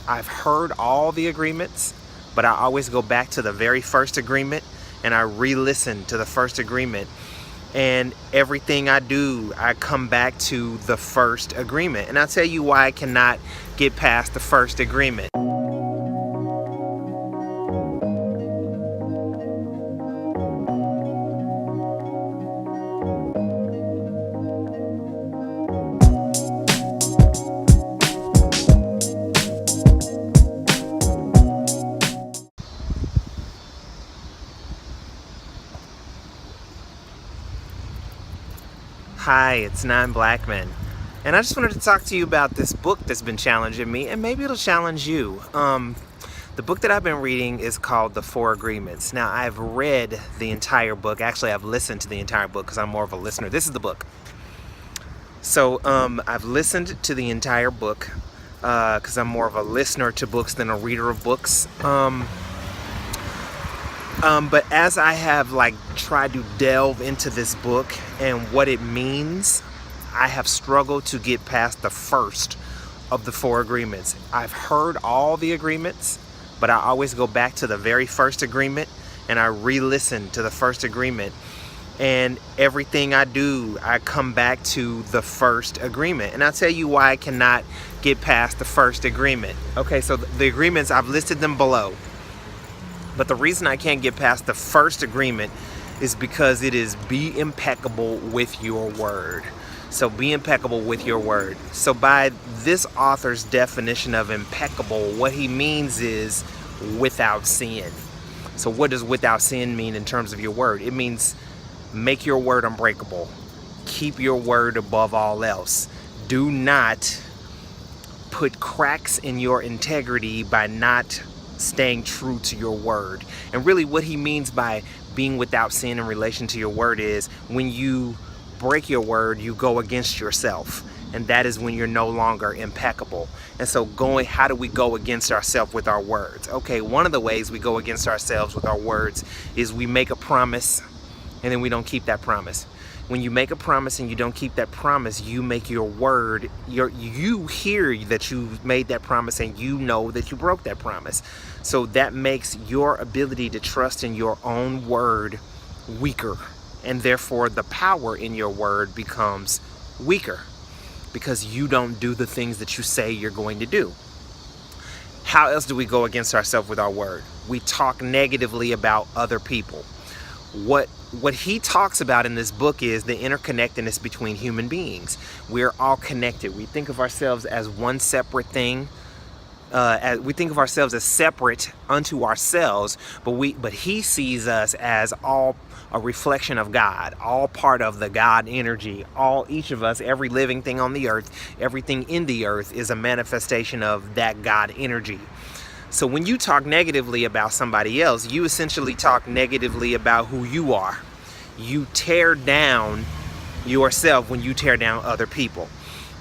I've heard all the agreements, but I always go back to the very first agreement and I re-listen to the first agreement. And everything I do, I come back to the first agreement. And I'll tell you why I cannot get past the first agreement. Hi, it's Nine Black Men, and I just wanted to talk to you about this book that's been challenging me, and maybe it'll challenge you. The book that I've been reading is called The Four Agreements. Now, I've read the entire book. Actually, I've listened to the entire book because I'm more of a listener. This is the book. So, I've listened to the entire book because I'm more of a listener to books than a reader of books. But as I have tried to delve into this book and what it means, I have struggled to get past the first of the four agreements. I've heard all the agreements, but I always go back to the very first agreement and I re-listen to the first agreement. And everything I do, I come back to the first agreement. And I'll tell you why I cannot get past the first agreement. Okay, so the agreements, I've listed them below. But the reason I can't get past the first agreement is because it is be impeccable with your word. So be impeccable with your word. So by this author's definition of impeccable, what he means is without sin. So what does without sin mean in terms of your word? It means make your word unbreakable. Keep your word above all else. Do not put cracks in your integrity by not staying true to your word. And really what he means by being without sin in relation to your word is when you break your word, you go against yourself, and that is when you're no longer impeccable. And so how do we go against ourselves with our words? Okay, one of the ways we go against ourselves with our words is we make a promise and then we don't keep that promise. When you make a promise and you don't keep that promise, you make your word, you hear that you made that promise and you know that you broke that promise. So that makes your ability to trust in your own word weaker. And therefore the power in your word becomes weaker because you don't do the things that you say you're going to do. How else do we go against ourselves with our word? We talk negatively about other people. What he talks about in this book is the interconnectedness between human beings. We're all connected. We think of ourselves as one separate thing. We think of ourselves as separate unto ourselves, but he sees us as all a reflection of God, all part of the God energy. Each of us, every living thing on the earth, everything in the earth is a manifestation of that God energy. So when you talk negatively about somebody else, you essentially talk negatively about who you are. You tear down yourself when you tear down other people.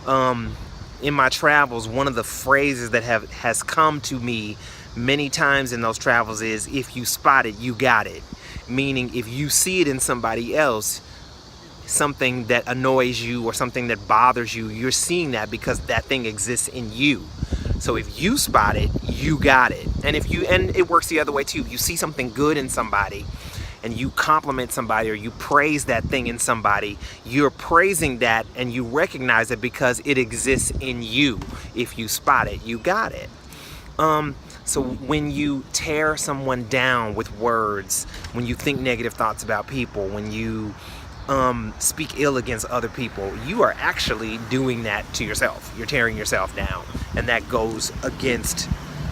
In my travels, one of the phrases that has come to me many times in those travels is, if you spot it, you got it. Meaning if you see it in somebody else, something that annoys you or something that bothers you, you're seeing that because that thing exists in you. So if you spot it, you got it. And it works the other way too. You see something good in somebody and you compliment somebody or you praise that thing in somebody, you're praising that and you recognize it because it exists in you. If you spot it, you got it. So when you tear someone down with words, when you think negative thoughts about people, when you speak ill against other people, you are actually doing that to yourself. You're tearing yourself down, and that goes against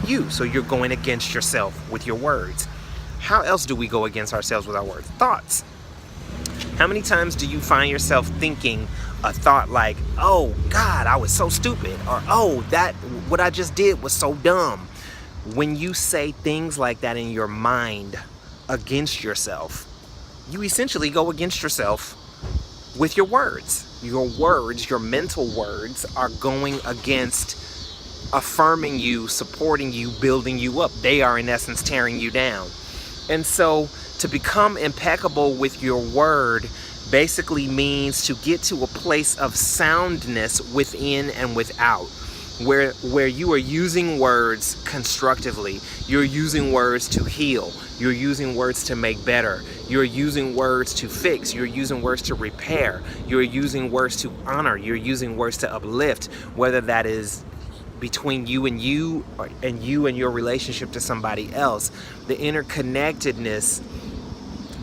you. So you're going against yourself with your words. How else do we go against ourselves with our words? Thoughts. How many times do you find yourself thinking a thought like, oh God, I was so stupid, or oh, what I just did was so dumb? When you say things like that in your mind against yourself, you essentially go against yourself with your words. Your words, your mental words, are going against affirming you, supporting you, building you up. They are in essence tearing you down. And so to become impeccable with your word basically means to get to a place of soundness within and without. where you are using words constructively. You're using words to heal. You're using words to make better. You're using words to fix. You're using words to repair. You're using words to honor. You're using words to uplift, whether that is between you and you, and you and your relationship to somebody else. The interconnectedness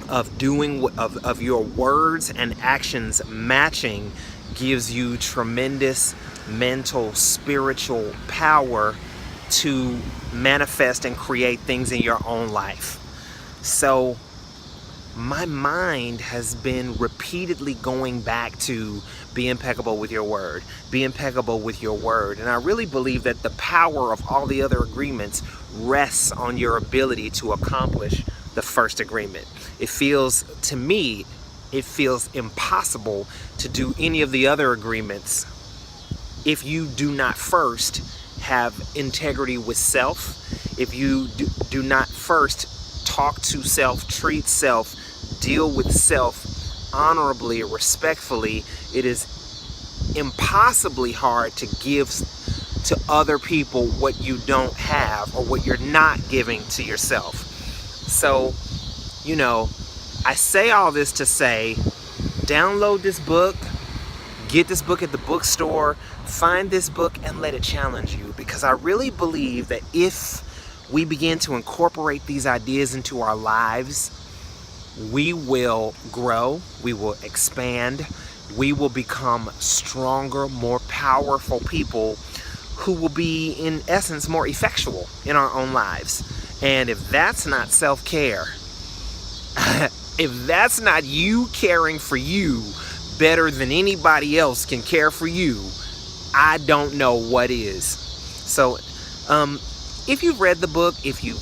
of doing of your words and actions matching gives you tremendous mental, spiritual power to manifest and create things in your own life. So my mind has been repeatedly going back to be impeccable with your word, be impeccable with your word. And I really believe that the power of all the other agreements rests on your ability to accomplish the first agreement. It feels, to me, it feels impossible to do any of the other agreements if you do not first have integrity with self, if you do not first talk to self, treat self, deal with self honorably, respectfully. It is impossibly hard to give to other people what you don't have or what you're not giving to yourself. So, you know, I say all this to say, download this book, get this book at the bookstore, find this book and let it challenge you, because I really believe that if we begin to incorporate these ideas into our lives, we will grow, we will expand, we will become stronger, more powerful people who will be, in essence, more effectual in our own lives. And if that's not self-care, if that's not you caring for you better than anybody else can care for you, I don't know what is. So if you've read the book, if you've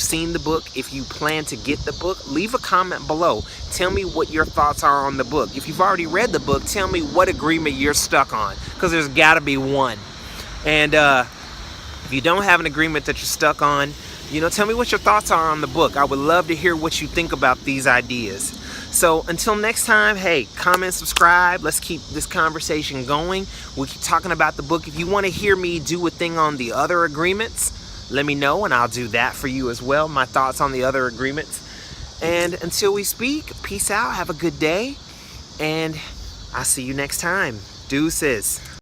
seen the book, if you plan to get the book, leave a comment below. Tell me what your thoughts are on the book. If you've already read the book, tell me what agreement you're stuck on, because there's got to be one. And if you don't have an agreement that you're stuck on, you know, tell me what your thoughts are on the book. I would love to hear what you think about these ideas. So until next time, hey, comment, subscribe. Let's keep this conversation going. We'll keep talking about the book. If you want to hear me do a thing on the other agreements, let me know and I'll do that for you as well. My thoughts on the other agreements. And until we speak, peace out. Have a good day. And I'll see you next time. Deuces.